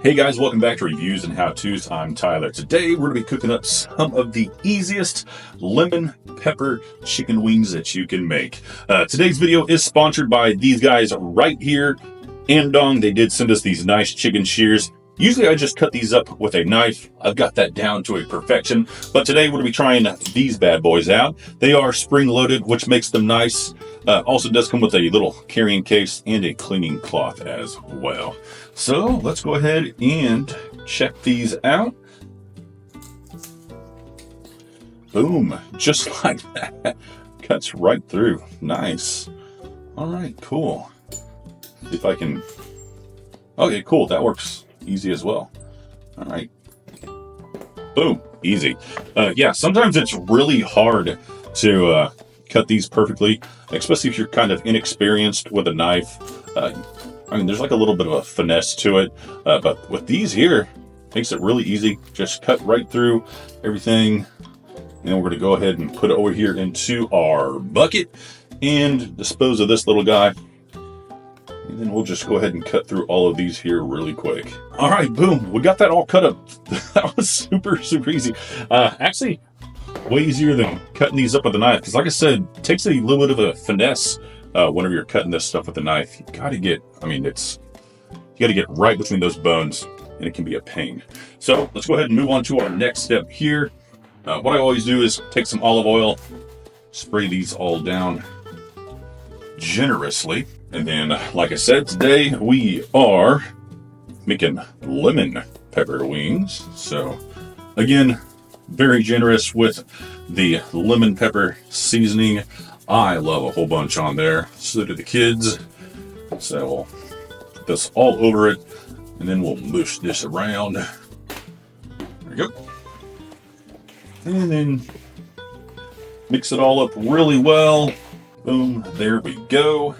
Hey guys, welcome back to Reviews and How-Tos. I'm Tyler. Today we're going to be cooking up some of the easiest lemon pepper chicken wings that you can make. Today's video is sponsored by these guys right here, Andong. They did send us these nice chicken shears. Usually I just cut these up with a knife. I've got that down to a perfection. But today we're going to be trying these bad boys out. They are spring-loaded, which makes them nice. Also does come with a little carrying case and a cleaning cloth as well. So let's go ahead and check these out. Boom, just like that. Cuts right through. Nice. All right, cool. See if I can... Okay, cool. That works easy as well. All right. Boom, easy. Yeah, sometimes it's really hard to cut these perfectly, especially if you're kind of inexperienced with a knife. I mean, there's like a little bit of a finesse to it, but with these here, makes it really easy. Just cut right through everything. And then we're going to go ahead and put it over here into our bucket and dispose of this little guy. And then we'll just go ahead and cut through all of these here really quick. All right, boom. We got that all cut up. That was super easy. Actually, way easier than cutting these up with a knife. Because like I said, it takes a little bit of a finesse whenever you're cutting this stuff with a knife. You got to get, you got to get right between those bones, and it can be a pain. So let's go ahead and move on to our next step here. What I always do is take some olive oil, spray these all down generously. And then, like I said, today we are making lemon pepper wings. So again, very generous with the lemon pepper seasoning. I love a whole bunch on there. So do the kids. So we'll put this all over it, and then we'll mush this around. There we go. And then mix it all up really well. Boom, there we go.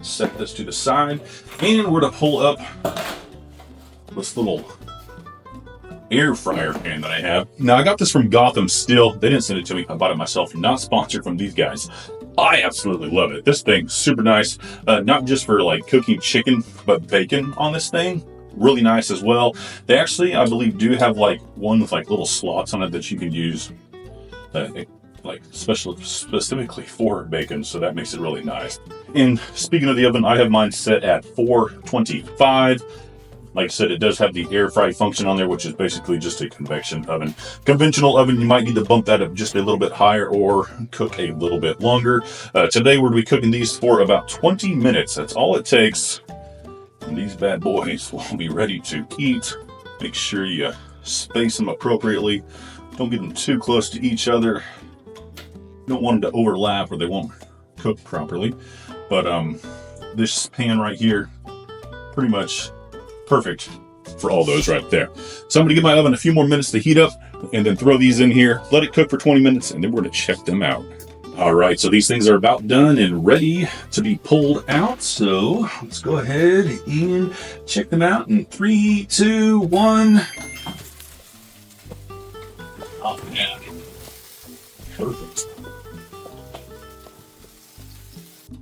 Set this to the side, and we're going to pull up this little air fryer pan that I have. Now, I got this from Gotham Steel. They didn't send it to me. I bought it myself. Not sponsored from these guys. I absolutely love it. This thing's super nice. Not just for like cooking chicken, but bacon on this thing. Really nice as well. They actually, I believe, do have like one with like little slots on it that you can use like specifically for bacon, so that makes it really nice. And speaking of the oven, I have mine set at 425. Like I said, it does have the air fry function on there, which is basically just a convection oven. Conventional oven, you might need to bump that up just a little bit higher or cook a little bit longer. Today we're going to be cooking these for about 20 minutes. That's all it takes. And these bad boys will be ready to eat. Make sure you space them appropriately. Don't get them too close to each other. Don't want them to overlap or they won't cook properly. But this pan right here, pretty much perfect for all those right there. So I'm going to give my oven a few more minutes to heat up and then throw these in here, let it cook for 20 minutes, and then we're going to check them out. All right, so these things are about done and ready to be pulled out. So let's go ahead and check them out in 3, 2, 1. Oh, yeah. Perfect.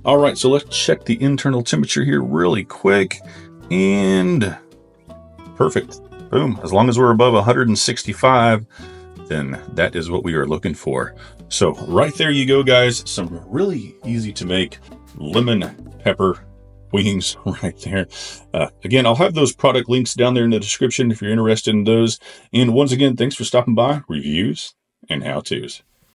All right, so let's check the internal temperature here really quick. And perfect. Boom. As long as we're above 165, then that is what we are looking for. So right there you go, guys. Some really easy to make lemon pepper wings right there. Again, I'll have those product links down there in the description if you're interested in those. And once again, thanks for stopping by. Reviews and How-Tos.